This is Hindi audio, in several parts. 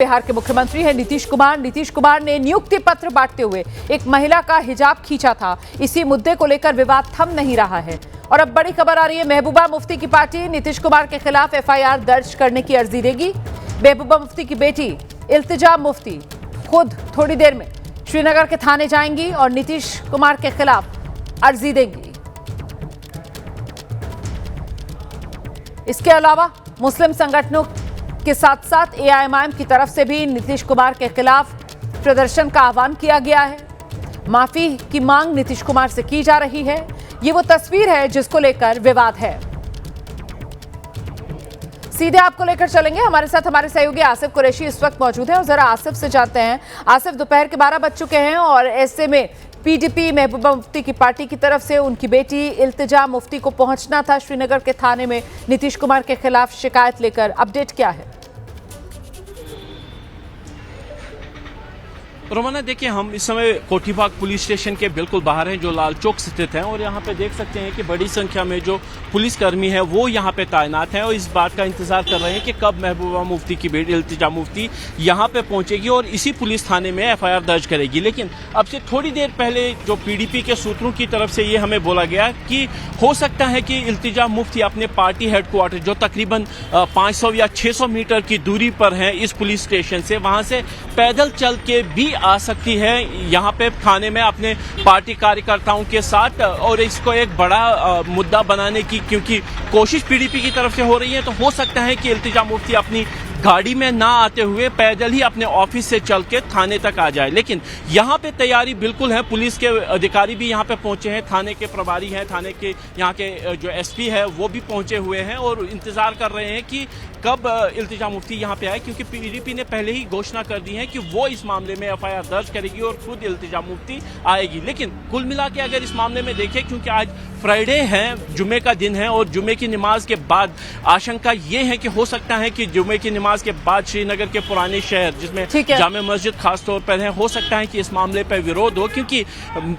बिहार के मुख्यमंत्री हैं नीतीश कुमार। नीतीश कुमार ने नियुक्ति पत्र बांटते हुए एक महिला का हिजाब खींचा था। इसी मुद्दे को लेकर विवाद थम नहीं रहा है और अब बड़ी खबर आ रही है। महबूबा मुफ्ती की पार्टी नीतीश कुमार के खिलाफ एफआईआर दर्ज करने की अर्जी देगी। महबूबा मुफ्ती की बेटी इल्तिजा मुफ्ती खुद थोड़ी देर में श्रीनगर के थाने जाएंगी और नीतीश कुमार के खिलाफ अर्जी देंगी। इसके अलावा मुस्लिम संगठनों के साथ साथ एआईएमआईएम की तरफ से भी नीतीश कुमार के खिलाफ प्रदर्शन का आह्वान किया गया है। माफी की मांग नीतीश कुमार से की जा रही है। ये वो तस्वीर है जिसको लेकर विवाद है। सीधे आपको लेकर चलेंगे। हमारे साथ हमारे सहयोगी आसिफ कुरैशी इस वक्त मौजूद है और जरा आसिफ से जानते हैं। आसिफ, दोपहर के 12 बज चुके हैं और ऐसे में पीडीपी महबूबा मुफ्ती की पार्टी की तरफ से उनकी बेटी इल्तिजा मुफ्ती को पहुंचना था श्रीनगर के थाने में नीतीश कुमार के खिलाफ शिकायत लेकर। अपडेट क्या है? रोमाना, देखिए, हम इस समय कोठीबाग पुलिस स्टेशन के बिल्कुल बाहर हैं जो लाल चौक स्थित है और यहाँ पे देख सकते हैं कि बड़ी संख्या में जो पुलिसकर्मी है वो यहाँ पे तैनात हैं और इस बात का इंतजार कर रहे हैं कि कब महबूबा मुफ्ती की बेटी इल्तिजा मुफ्ती यहाँ पे पहुंचेगी और इसी पुलिस थाने में एफआईआर दर्ज करेगी। लेकिन अब से थोड़ी देर पहले जो पीडीपी के सूत्रों की तरफ से ये हमें बोला गया कि हो सकता है कि इल्तिजा मुफ्ती अपने पार्टी हेडक्वार्टर जो तकरीबन 500 या 600 मीटर की दूरी पर है इस पुलिस स्टेशन से, वहां से पैदल चल के भी आ सकती है यहाँ पे थाने में अपने पार्टी कार्यकर्ताओं के साथ। और इसको एक बड़ा मुद्दा बनाने की क्योंकि कोशिश पीडीपी की तरफ से हो रही है, तो हो सकता है कि इल्तिजा मुफ्ती अपनी गाड़ी में ना आते हुए पैदल ही अपने ऑफिस से चल के थाने तक आ जाए। लेकिन यहाँ पे तैयारी बिल्कुल है। पुलिस के अधिकारी भी यहाँ पे पहुंचे हैं, थाने के प्रभारी हैं, थाने के यहाँ के जो एसपी है वो भी पहुंचे हुए हैं और इंतजार कर रहे हैं कि कब इल्तिजा मुफ्ती यहाँ पे आए, क्योंकि पीडीपी ने पहले ही घोषणा कर दी है कि वो इस मामले में एफआईआर दर्ज करेगी और खुद इल्तिजा मुफ्ती आएगी। लेकिन कुल मिला के अगर इस मामले में देखें, क्योंकि आज फ्राइडे है, जुमे का दिन है और जुमे की नमाज के बाद आशंका ये है कि हो सकता है कि जुमे की नमाज के बाद श्रीनगर के पुराने शहर जिसमें जामे मस्जिद खास तौर पर है, हो सकता है कि इस मामले पर विरोध हो, क्योंकि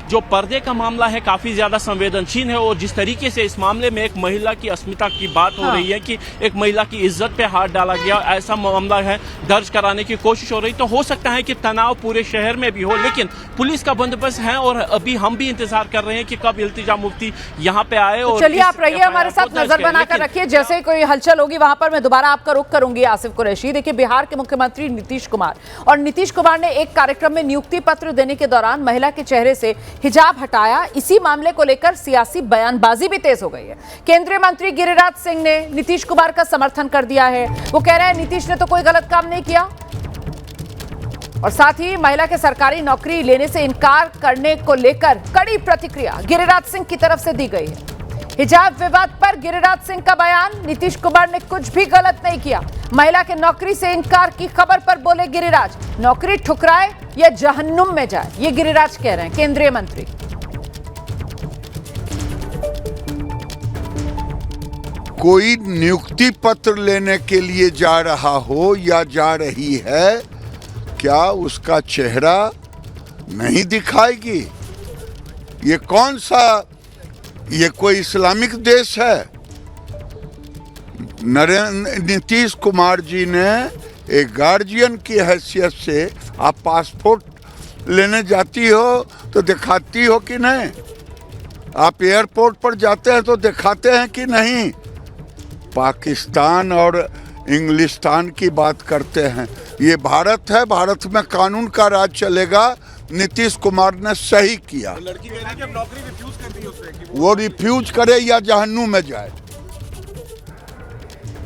जो पर्दे का मामला है काफी ज्यादा संवेदनशील है और जिस तरीके से इस मामले में एक महिला की अस्मिता की बात हो रही है कि एक महिला की इज्जत पे हाथ डाला गया, ऐसा मामला है दर्ज कराने की कोशिश हो रही, तो हो सकता है कि तनाव पूरे शहर में भी हो। लेकिन पुलिस का बंदोबस्त है और अभी हम भी इंतजार कर रहे हैं कि कब इल्तिजा मुफ्ती यहाँ पे आए। और चलिए, आप रहिए हमारे साथ, नजर बनाकर रखिए। जैसे कोई हलचल होगी वहां पर मैं दोबारा आपका रुख करूंगी। आसिफ कुरैशी, देखिए, बिहार के मुख्यमंत्री नीतीश कुमार और नीतीश कुमार ने एक कार्यक्रम में नियुक्ति पत्र देने के दौरान महिला के चेहरे से हिजाब हटाया। इसी मामले को लेकर सियासी बयानबाजी भी तेज हो गई है। केंद्रीय मंत्री गिरिराज सिंह ने नीतीश कुमार का समर्थन कर दिया है। वो कह रहे हैं नीतीश ने तो कोई गलत काम नहीं किया और साथ ही महिला के सरकारी नौकरी लेने से इनकार करने को लेकर कड़ी प्रतिक्रिया गिरिराज सिंह की तरफ से दी गई है। हिजाब विवाद पर गिरिराज सिंह का बयान, नीतीश कुमार ने कुछ भी गलत नहीं किया। महिला के नौकरी से इनकार की खबर पर बोले गिरिराज, नौकरी ठुकराए या जहन्नुम में जाए, ये गिरिराज कह रहे हैं, केंद्रीय मंत्री। कोई नियुक्ति पत्र लेने के लिए जा रहा हो या जा रही है, क्या उसका चेहरा नहीं दिखाएगी? ये कौन सा, ये कोई इस्लामिक देश है? नीतीश कुमार जी ने एक गार्जियन की हैसियत से, आप पासपोर्ट लेने जाती हो तो दिखाती हो कि नहीं? आप एयरपोर्ट पर जाते हैं तो दिखाते हैं कि नहीं? पाकिस्तान और इंग्लिस्तान की बात करते हैं। ये भारत है, भारत में कानून का राज चलेगा। नीतीश कुमार ने सही किया। लड़की कह रही है कि अब नौकरी रिफ्यूज कर दी उसने, वो रिफ्यूज करे या जहन्नुम में जाए।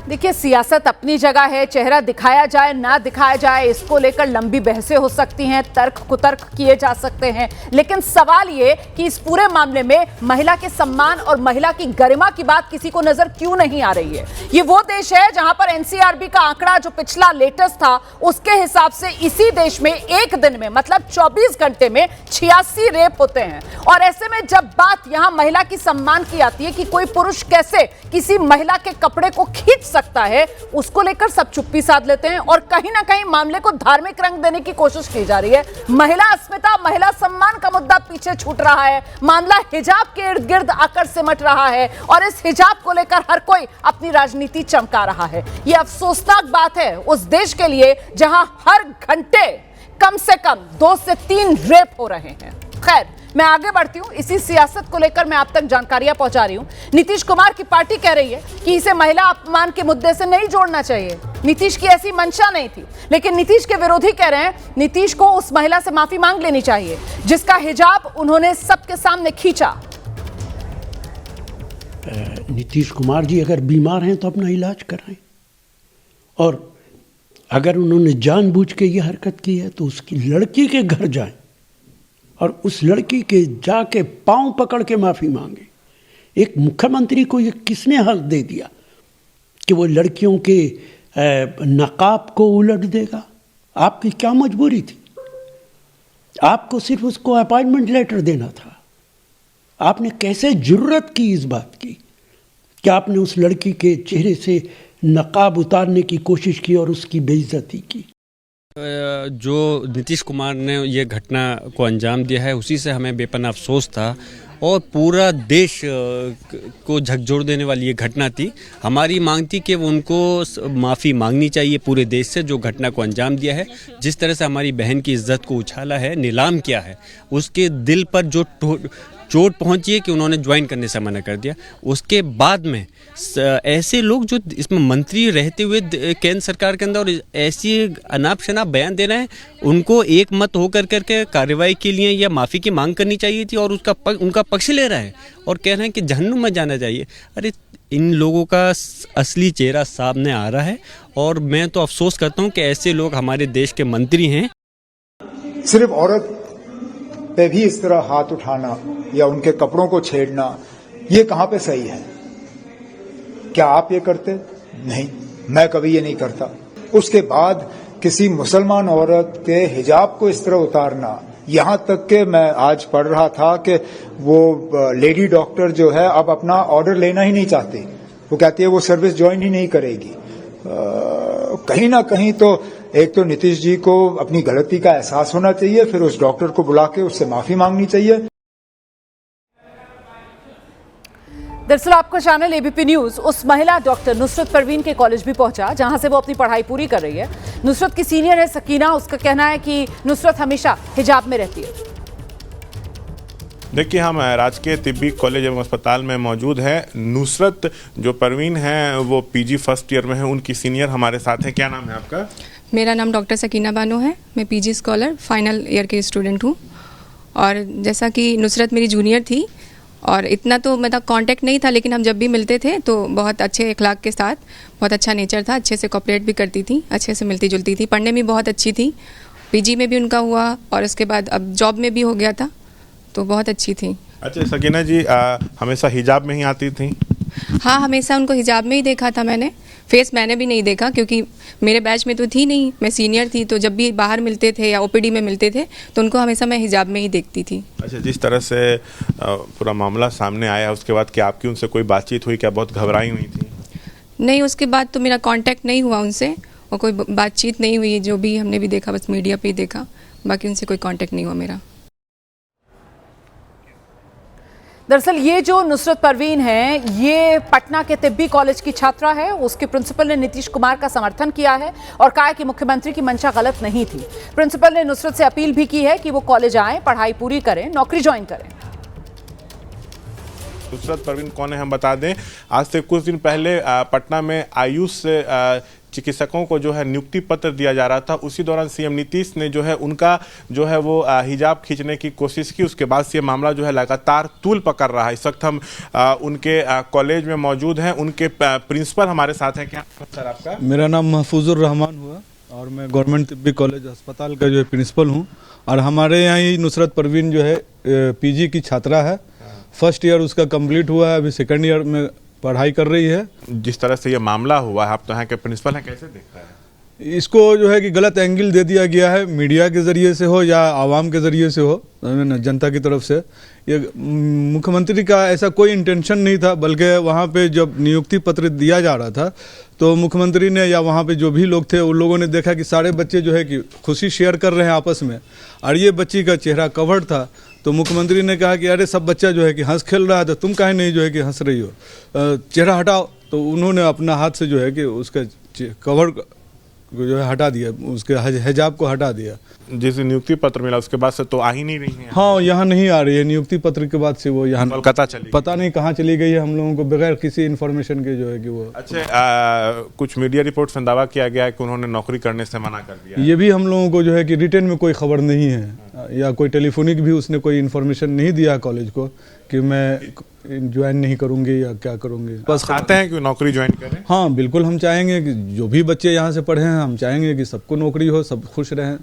देखिए, सियासत अपनी जगह है, चेहरा दिखाया जाए ना दिखाया जाए इसको लेकर लंबी बहसें हो सकती हैं, तर्क कुतर्क किए जा सकते हैं, लेकिन सवाल ये कि इस पूरे मामले में महिला के सम्मान और महिला की गरिमा की बात किसी को नजर क्यों नहीं आ रही है। ये वो देश है जहां पर एनसीआरबी का आंकड़ा जो पिछला लेटेस्ट था उसके हिसाब से इसी देश में एक दिन में, मतलब 24 घंटे में 86 रेप होते हैं। और ऐसे में जब बात यहां महिला की सम्मान की आती है कि कोई पुरुष कैसे किसी महिला के कपड़े को खींच सकता है उसको लेकर सब चुप्पी साध लेते हैं और कहीं ना कहीं मामले को धार्मिक रंग देने की कोशिश की जा रही है। महिला अस्मिता, महिला सम्मान का मुद्दा पीछे छूट रहा है, मामला हिजाब के इर्द गिर्द आकर सिमट रहा है और इस हिजाब को लेकर हर कोई अपनी राजनीति चमका रहा है। यह अफसोसनाक बात है उस देश के लिए जहां हर घंटे कम से कम 2 से 3 रेप हो रहे हैं। खैर, मैं आगे बढ़ती हूं, इसी सियासत को लेकर मैं आप तक जानकारियां पहुंचा रही हूं। नीतीश कुमार की पार्टी कह रही है कि इसे महिला अपमान के मुद्दे से नहीं जोड़ना चाहिए। नीतीश की ऐसी मंशा नहीं थी, लेकिन नीतीश के विरोधी कह रहे हैं नीतीश को उस महिला से माफी मांग लेनी चाहिए जिसका हिजाब उन्होंने सबके सामने खींचा। नीतीश कुमार जी अगर बीमार हैं तो अपना इलाज कराएं, और अगर उन्होंने जानबूझ के ये हरकत की है तो उसकी लड़की के घर जाएं और उस लड़की के जाके पांव पकड़ के माफ़ी मांगे। एक मुख्यमंत्री को ये किसने हक दे दिया कि वो लड़कियों के नकाब को उलट देगा? आपकी क्या मजबूरी थी? आपको सिर्फ उसको अपॉइंटमेंट लेटर देना था। आपने कैसे जुर्रत की इस बात की कि आपने उस लड़की के चेहरे से नकाब उतारने की कोशिश की और उसकी बेइज्जती की? जो नीतीश कुमार ने ये घटना को अंजाम दिया है उसी से हमें बेपनाह अफसोस था और पूरा देश को झकझोर देने वाली ये घटना थी। हमारी मांग थी कि उनको माफ़ी मांगनी चाहिए पूरे देश से जो घटना को अंजाम दिया है। जिस तरह से हमारी बहन की इज्जत को उछाला है, नीलाम किया है, उसके दिल पर जो चोट पहुंची है कि उन्होंने ज्वाइन करने से मना कर दिया। उसके बाद में ऐसे लोग जो इसमें मंत्री रहते हुए केंद्र सरकार के अंदर और ऐसी अनाप शनाप बयान दे रहे हैं, उनको एक मत होकर करके कार्रवाई के लिए या माफ़ी की मांग करनी चाहिए थी और उनका पक्ष ले रहा है और कह रहे हैं कि जहन्नुम में जाना चाहिए। अरे इन लोगों का असली चेहरा सामने आ रहा है और मैं तो अफसोस करता हूँ कि ऐसे लोग हमारे देश के मंत्री हैं। सिर्फ औरत पे भी इस तरह हाथ उठाना या उनके कपड़ों को छेड़ना, ये कहां पे सही है? क्या आप ये करते? नहीं, मैं कभी ये नहीं करता। उसके बाद किसी मुसलमान औरत के हिजाब को इस तरह उतारना, यहां तक कि मैं आज पढ़ रहा था कि वो लेडी डॉक्टर जो है अब अपना ऑर्डर लेना ही नहीं चाहती। वो कहती है वो सर्विस ज्वाइन ही नहीं करेगी। कहीं ना कहीं तो एक तो नीतीश जी को अपनी गलती का एहसास होना चाहिए, फिर उस डॉक्टर को बुला के उससे माफी मांगनी चाहिए। दरअसल आपका चैनल एबीपी न्यूज उस महिला डॉक्टर नुसरत परवीन के कॉलेज भी पहुंचा जहां से वो अपनी पढ़ाई पूरी कर रही है। नुसरत की सीनियर है सकीना, उसका कहना है कि नुसरत हमेशा हिजाब में रहती है। देखिए, हम राजकीय तिब्बी कॉलेज एवं अस्पताल में मौजूद है। नुसरत जो परवीन है वो पीजी फर्स्ट ईयर में है, उनकी सीनियर हमारे साथ है। क्या नाम है आपका? मेरा नाम डॉक्टर सकीना बानो है। मैं पीजी स्कॉलर फाइनल ईयर की स्टूडेंट हूँ। और जैसा कि नुसरत मेरी जूनियर थी और इतना तो मतलब कांटेक्ट नहीं था, लेकिन हम जब भी मिलते थे तो बहुत अच्छे अखलाक के साथ, बहुत अच्छा नेचर था, अच्छे से कोऑपरेट भी करती थी, अच्छे से मिलती जुलती थी, पढ़ने में बहुत अच्छी थी। पीजी में भी उनका हुआ और उसके बाद अब जॉब में भी हो गया था, तो बहुत अच्छी थी। अच्छा सकीना जी, हमेशा हिजाब में ही आती थी? हाँ, हमेशा उनको हिजाब में ही देखा था मैंने। फेस मैंने भी नहीं देखा क्योंकि मेरे बैच में तो थी नहीं, मैं सीनियर थी, तो जब भी बाहर मिलते थे या ओपीडी में मिलते थे तो उनको हमेशा मैं हिजाब में ही देखती थी। अच्छा, जिस तरह से पूरा मामला सामने आया उसके बाद क्या आपकी उनसे कोई बातचीत हुई? क्या बहुत घबराई हुई थी? नहीं, उसके बाद तो मेरा कांटेक्ट नहीं हुआ उनसे और कोई बातचीत नहीं हुई। जो भी हमने भी देखा बस मीडिया पे ही देखा, बाकी उनसे कोई कांटेक्ट नहीं हुआ मेरा। दरअसल ये जो नुसरत परवीन है ये पटना के तिब्बी कॉलेज की छात्रा है। उसके प्रिंसिपल ने नीतीश कुमार का समर्थन किया है और कहा कि मुख्यमंत्री की मंशा गलत नहीं थी। प्रिंसिपल ने नुसरत से अपील भी की है कि वो कॉलेज आएं, पढ़ाई पूरी करें, नौकरी ज्वाइन करें। नुसरत परवीन कौन है हम बता दें। आज से कुछ दिन पहले पटना में आयुष चिकित्सकों को जो है नियुक्ति पत्र दिया जा रहा था। उसी दौरान सीएम नीतीश ने जो है उनका जो है वो हिजाब खींचने की कोशिश की। उसके बाद से मामला जो है लगातार तूल पकड़ रहा है। इस वक्त हम उनके कॉलेज में मौजूद हैं। उनके प्रिंसिपल हमारे साथ हैं। क्या सर आपका? मेरा नाम महफूजुर रहमान हुआ और मैं गवर्नमेंट तिब्बी कॉलेज अस्पताल का जो है प्रिंसिपल हूँ। और हमारे यहाँ ही नुसरत परवीन जो है पीजी की छात्रा है। फर्स्ट ईयर उसका कंप्लीट हुआ है, अभी सेकंड ईयर में पढ़ाई कर रही है। जिस तरह से ये मामला हुआ है, आप तो यहाँ के प्रिंसिपल हैं, कैसे देख रहे हैं? इसको जो है कि गलत एंगल दे दिया गया है, मीडिया के जरिए से हो या आवाम के जरिए से हो, जनता की तरफ से। ये मुख्यमंत्री का ऐसा कोई इंटेंशन नहीं था, बल्कि वहाँ पे जब नियुक्ति पत्र दिया जा रहा था तो मुख्यमंत्री ने या वहाँ पे जो भी लोग थे उन लोगों ने देखा कि सारे बच्चे जो है कि खुशी शेयर कर रहे हैं आपस में, और ये बच्ची का चेहरा कवर्ड था। तो मुख्यमंत्री ने कहा कि अरे सब बच्चा जो है कि हंस खेल रहा है तो तुम काहे नहीं जो है कि हंस रही हो, चेहरा हटाओ। तो उन्होंने अपना हाथ से जो है कि उसका कवर जो है हटा दिया, उसके हिजाब को हटा दिया। जिस नियुक्ति पत्र मिला उसके बाद से तो आ ही नहीं रही है। हाँ, यहाँ नहीं आ रही है नियुक्ति पत्र के बाद से, वो यहाँ कोलकाता चली, पता नहीं कहाँ चली गई है हम लोगों को बगैर किसी इन्फॉर्मेशन के जो है कि वो। अच्छा, कुछ मीडिया रिपोर्ट्स में दावा किया गया है कि उन्होंने नौकरी करने से मना कर दिया। ये भी हम लोगों को जो है कि रिटर्न में कोई खबर नहीं है, या कोई टेलीफोनिक भी उसने कोई इन्फॉर्मेशन नहीं दिया कॉलेज को कि मैं ज्वाइन नहीं करूंगी या क्या करूंगी। बस चाहते हैं कि नौकरी ज्वाइन करें। हाँ बिल्कुल, हम चाहेंगे कि जो भी बच्चे यहाँ से पढ़े हैं हम चाहेंगे कि सबको नौकरी हो, सब खुश रहें।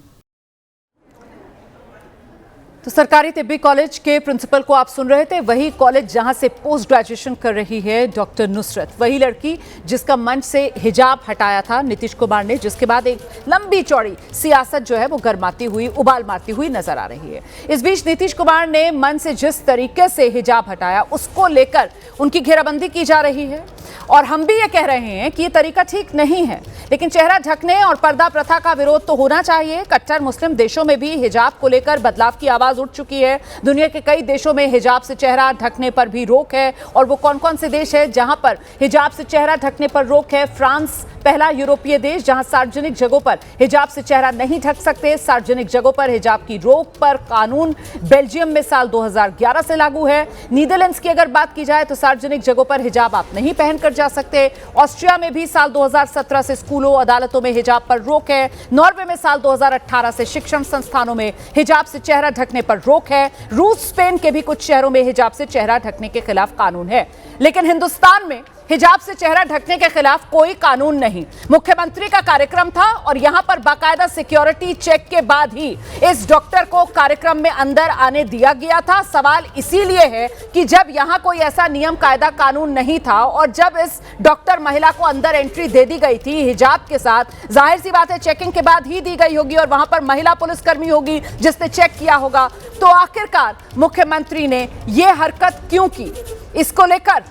तो सरकारी तिब्बी कॉलेज के प्रिंसिपल को आप सुन रहे थे, वही कॉलेज जहां से पोस्ट ग्रेजुएशन कर रही है डॉक्टर नुसरत, वही लड़की जिसका मंच से हिजाब हटाया था नीतीश कुमार ने, जिसके बाद एक लंबी चौड़ी सियासत जो है वो गरमाती हुई, उबाल मारती हुई नजर आ रही है। इस बीच नीतीश कुमार ने मंच से जिस तरीके से हिजाब हटाया उसको लेकर उनकी घेराबंदी की जा रही है, और हम भी ये कह रहे हैं कि ये तरीका ठीक नहीं है। लेकिन चेहरा ढकने और पर्दा प्रथा का विरोध तो होना चाहिए। कट्टर मुस्लिम देशों में भी हिजाब को लेकर बदलाव की आवाज उठ चुकी है। दुनिया के कई देशों में हिजाब से चेहरा ढकने पर भी रोक है, और वो कौन कौन से देश है जहां पर हिजाब से चेहरा ढकने पर रोक है? फ्रांस पहला यूरोपीय देश जहां सार्वजनिक जगहों पर हिजाब से चेहरा नहीं ढक सकते। सार्वजनिक जगहों पर हिजाब की रोक पर कानून बेल्जियम में साल 2011 से लागू है। नीदरलैंड्स की अगर बात की जाए तो सार्वजनिक जगहों पर हिजाब आप नहीं पहनकर जा सकते। ऑस्ट्रिया में भी साल 2017 से स्कूलों, अदालतों में हिजाब पर रोक है। नॉर्वे में साल 2018 से शिक्षण संस्थानों में हिजाब से चेहरा ढकने पर रोक है। रूस, स्पेन के भी कुछ शहरों में हिजाब से चेहरा ढकने के खिलाफ कानून है। लेकिन हिंदुस्तान में हिजाब से चेहरा ढकने के खिलाफ कोई कानून नहीं। मुख्यमंत्री का कार्यक्रम था और यहां पर बाकायदा सिक्योरिटी चेक के बाद ही इस डॉक्टर को कार्यक्रम में अंदर आने दिया गया था। सवाल इसीलिए है कि जब यहां कोई ऐसा नियम, कायदा, कानून नहीं था और जब इस डॉक्टर महिला को अंदर एंट्री दे दी गई थी हिजाब के साथ, जाहिर सी बात है चेकिंग के बाद ही दी गई होगी और वहां पर महिला पुलिसकर्मी होगी जिसने चेक किया होगा। तो आखिरकार मुख्यमंत्री ने यह हरकत क्यों की? इसको लेकर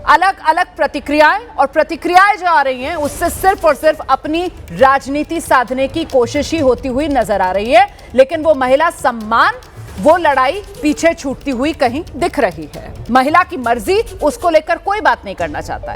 अलग अलग प्रतिक्रियाएं जो आ रही हैं उससे सिर्फ और सिर्फ अपनी राजनीति साधने की कोशिश ही होती हुई नजर आ रही है। लेकिन वो महिला सम्मान, वो लड़ाई पीछे छूटती हुई कहीं दिख रही है। महिला की मर्जी, उसको लेकर कोई बात नहीं करना चाहता है।